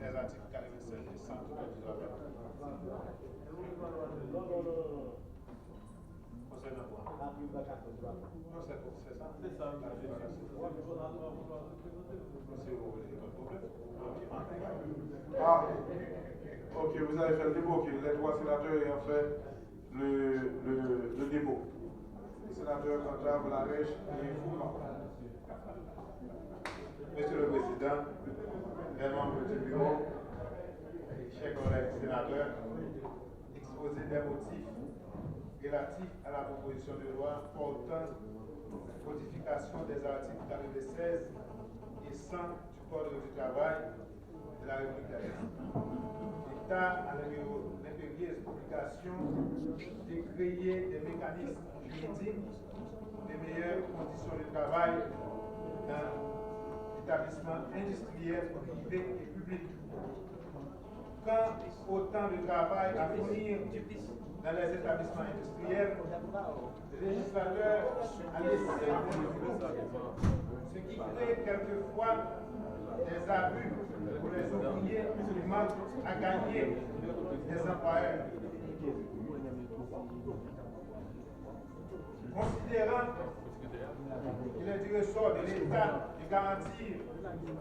les articles 96 et 100 du Code du travail. Concernant quoi? Non, c'est ça. C'est ça. Ah, ok, vous avez fait le dépôt, ok. Les trois sénateurs ayant fait le dépôt. Les sénateurs Cantave, Larèche et Foucan. Monsieur le Président, les membres du bureau, chers collègues sénateurs, exposer des motifs relatifs à la proposition de loi portant modification des articles 96 et 100 du Code du travail de la République d'Haïti. L'État a l'impérieuse obligation de créer des mécanismes juridiques de meilleures conditions de travail dans l'établissement industriel, privé et public. Quand autant de travail à fournir dans les établissements industriels, le législateur a laissé ce qui crée quelquefois des abus pour les ouvriers qui manquent à gagner des employeurs. Considérant qu'il est du ressort de l'État de garantir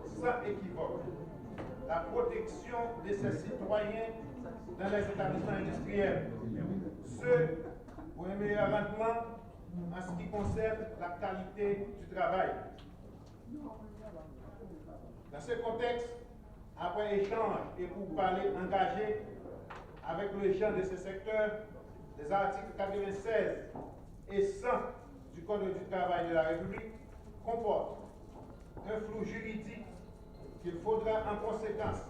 sans équivoque la protection de ses citoyens dans les établissements industriels, ce pour un meilleur rendement en ce qui concerne la qualité du travail. Dans ce contexte, après échange et pourparlers engagés avec le gens de ce secteur, les articles 96 et 100 du Code du travail de la République comportent un flou juridique qu'il faudra en conséquence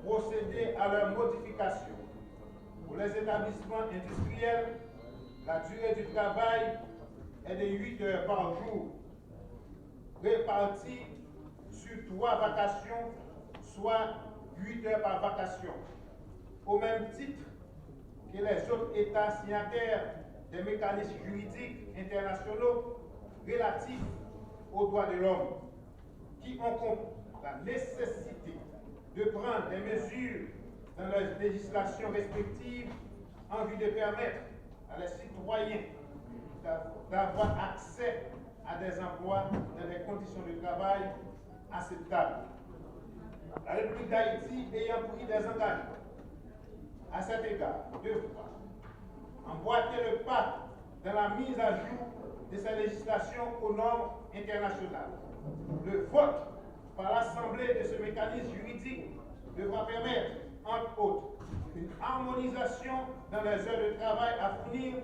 procéder à leur modification. Pour les établissements industriels, la durée du travail est de 8 heures par jour, répartie sur 3 vacations, soit 8 heures par vacation, au même titre que les autres États signataires des mécanismes juridiques internationaux relatifs aux droits de l'homme, qui ont compris la nécessité de prendre des mesures dans leurs législations respectives en vue de permettre à les citoyens d'avoir accès à des emplois dans des conditions de travail acceptables. La République d'Haïti ayant pris des engagements à cet égard devra emboîter le pas dans la mise à jour de sa législation aux normes internationales. Le vote par l'Assemblée de ce mécanisme juridique devra permettre, entre autres, une harmonisation dans les heures de travail à fournir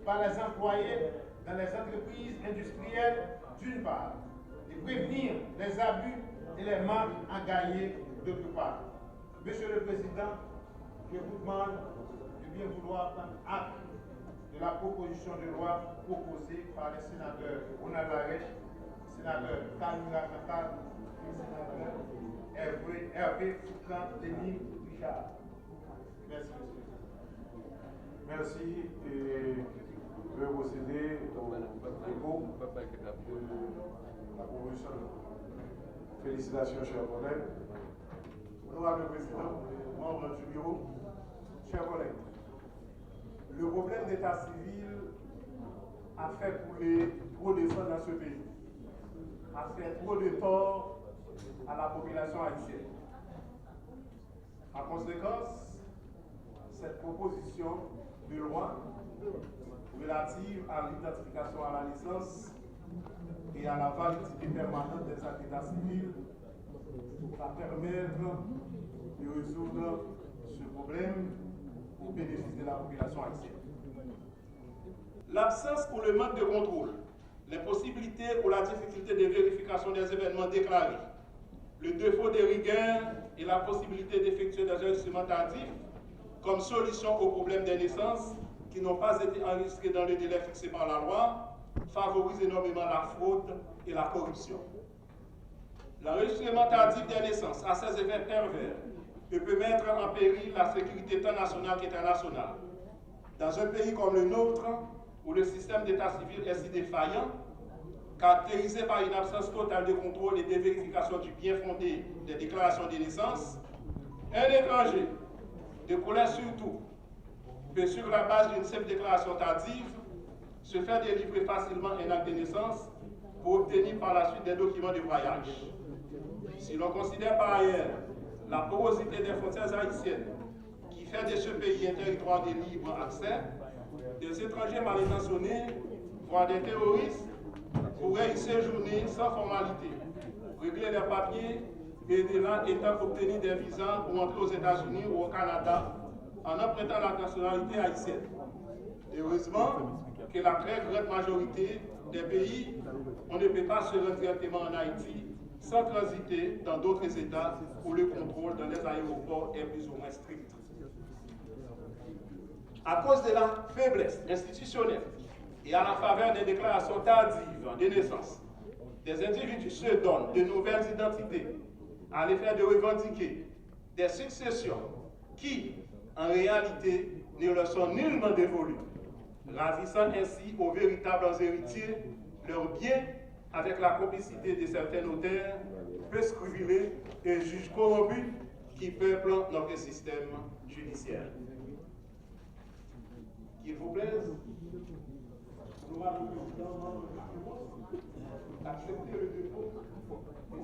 par les employés dans les entreprises industrielles, d'une part, et prévenir les abus et les manques à gagner, d'autre part. Monsieur le Président, je vous demande de bien vouloir prendre acte de la proposition de loi proposée par les sénateurs Ronald Larèche, sénateur Kamila Katal et sénateur Hervé Foucan Denis Richard. Merci, monsieur. Merci et je vais procéder au dépôt de la proposition. Félicitations, chers collègues. Honorable Président, membres du bureau, chers collègues, le problème d'état civil a fait couler trop de sang dans ce pays, a fait trop de tort à la population haïtienne. En conséquence, cette proposition de loi relative à l'identification à la naissance et à la validité permanente des actes d'état civil va permettre de résoudre ce problème au bénéfice de la population haïtienne. L'absence ou le manque de contrôle, les possibilités ou la difficulté de vérification des événements déclarés, le défaut de rigueur et la possibilité d'effectuer des ajustements tardifs comme solution aux problèmes des naissances qui n'ont pas été enregistrés dans le délai fixé par la loi favorisent énormément la fraude et la corruption. L'enregistrement tardif des naissances a ses effets pervers et peut mettre en péril la sécurité tant nationale qu'internationale. Dans un pays comme le nôtre, où le système d'état civil est si défaillant, caractérisé par une absence totale de contrôle et de vérification du bien fondé des déclarations de naissance, Un étranger, de couleur surtout, peut, sur la base d'une simple déclaration tardive, se faire délivrer facilement un acte de naissance pour obtenir par la suite des documents de voyage. Si l'on considère par ailleurs la porosité des frontières haïtiennes qui fait de ce pays un territoire de libre accès, des étrangers mal intentionnés, voire des terroristes, pourraient y séjourner sans formalité, régler leurs papiers et de là étant obtenir des visas pour entrer aux États-Unis ou au Canada en empruntant la nationalité haïtienne. Heureusement que la très grande majorité des pays, on ne peut pas se rendre directement en Haïti sans transiter dans d'autres États où le contrôle dans les aéroports est plus ou moins strict. À cause de la faiblesse institutionnelle et à la faveur des déclarations tardives de naissance, des individus se donnent de nouvelles identités à l'effet de revendiquer des successions qui, en réalité, ne leur sont nullement dévolues, ravissant ainsi aux véritables héritiers leurs biens avec la complicité de certains notaires peu scrupuleux et juges corrompus qui peuplent notre système judiciaire. Qu'il vous plaise, nous avons accepté le dépôt de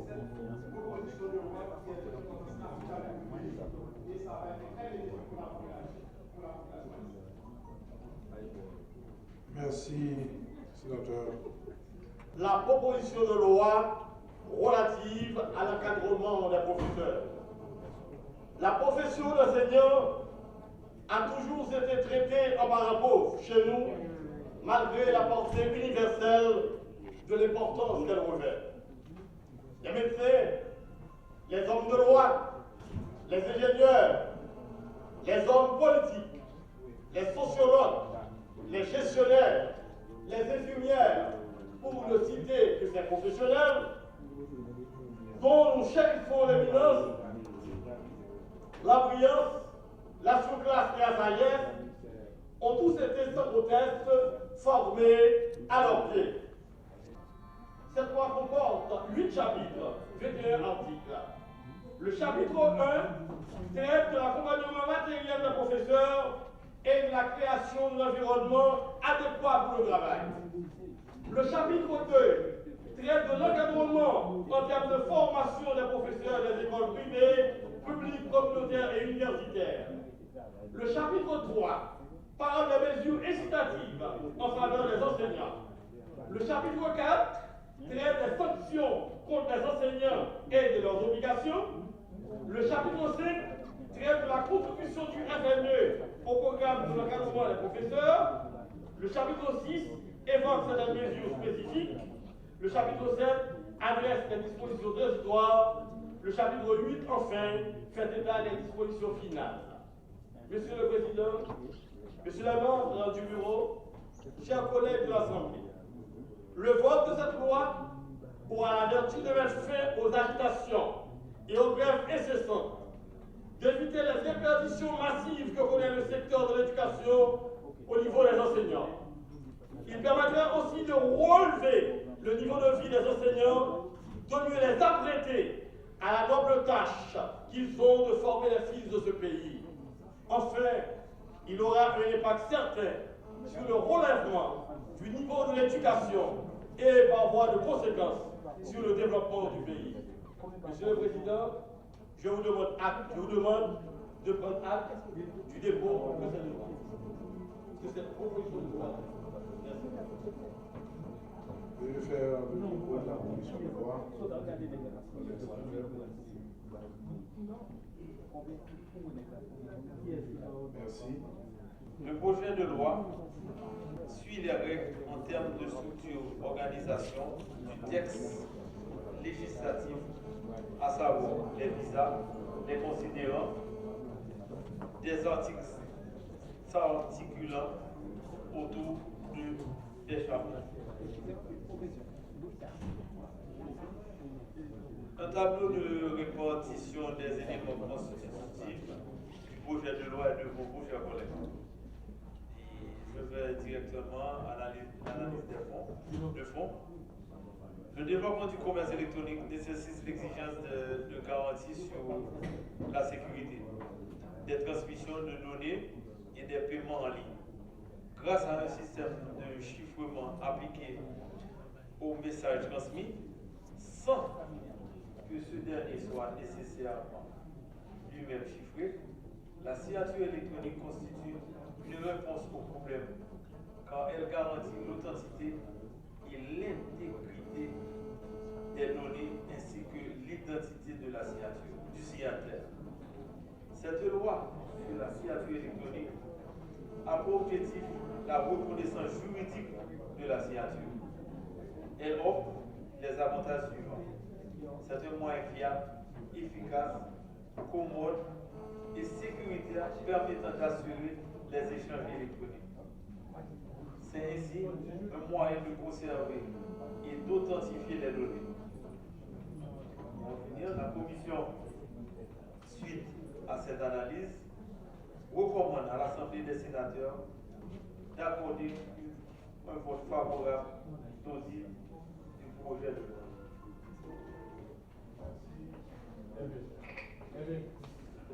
cette proposition de loi qui est et ça va être très bénéfique pour la population. Merci, sénateur. La proposition de loi relative à l'encadrement des professeurs. La profession d'enseignant a toujours été traitée en parent pauvre chez nous, malgré la portée universelle de l'importance qu'elle revêt. Les médecins, les hommes de loi, les ingénieurs, les hommes politiques, les sociologues, les gestionnaires, les infirmières, pour ne citer que ces professionnels, dont nous chérissons l'éminence, la brillance, la surclasse et la sagesse, ont tous été sans proteste formés à leur pied. Cette loi comporte 8 chapitres, 21 articles. Le chapitre 1 traite de l'accompagnement matériel des professeurs et de la création d'un environnement adéquat pour le travail. Le chapitre 2 traite de l'encadrement en termes de formation des professeurs des écoles privées, publiques, communautaires et universitaires. Le chapitre 3 parle des mesures incitatives en faveur des enseignants. Le chapitre 4 traite des sanctions contre les enseignants et de leurs obligations. Le chapitre 5 traite de la contribution du FNE au programme de l'encadrement des professeurs. Le chapitre 6 évoque certaines mesures spécifiques. Le chapitre 7 adresse les dispositions transitoires. Le chapitre 8, enfin, fait état des dispositions finales. Monsieur le Président, Monsieur les membres du bureau, chers collègues de l'Assemblée, le vote de cette loi aura la vertu de mettre fin aux agitations et aux grèves incessantes, d'éviter les déperditions massives que connaît le secteur de l'éducation au niveau des enseignants. Il permettra aussi de relever le niveau de vie des enseignants, de mieux les apprêter à la noble tâche qu'ils ont de former les fils de ce pays. Enfin, il aura un impact certain sur le relèvement du niveau de l'éducation et par voie de conséquence sur le développement du pays. Monsieur le Président, je vous demande de prendre acte du dépôt de cette proposition de loi. Je vais faire le dépôt de la proposition de loi. Merci. Le projet de loi suit les règles en termes de structure, organisation du texte législatif, à savoir les visas, les considérants, des articles s'articulant autour des chapitres. Un tableau de répartition des éléments constitutifs du projet de loi est de beaucoup, chers collègues. Je vais directement à l'analyse des fonds. Le développement du commerce électronique nécessite l'exigence de garanties sur la sécurité, des transmissions de données et des paiements en ligne. Grâce à un système de chiffrement appliqué aux messages transmis, sans que ce dernier soit nécessairement lui-même chiffré, la signature électronique constitue une réponse au problème, car elle garantit l'authenticité et l'intégrité des données ainsi que l'identité de la signature, du signataire. Cette loi sur la signature électronique a pour objectif la reconnaissance juridique de la signature. Elle offre les avantages suivants. C'est un moyen fiable, efficace, commode et sécuritaire permettant d'assurer les échanges électroniques. C'est ainsi un moyen de conserver et d'authentifier les données. Pour finir, la Commission, suite à cette analyse, recommande à l'Assemblée des sénateurs d'accorder un vote favorable d'audit du projet de loi.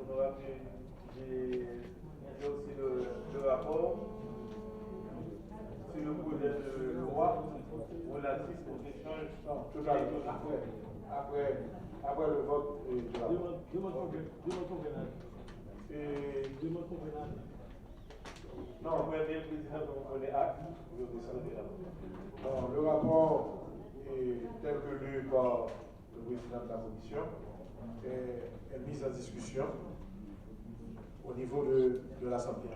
Honorable, j'ai aussi le rapport sur le projet de loi relatif aux échanges. Tout à l'heure. Après le vote de la loi. Non, le président vous prenez acte, vous le descendez là. Non, le rapport tel que lu par le président de la commission est mis en discussion au niveau de l'Assemblée.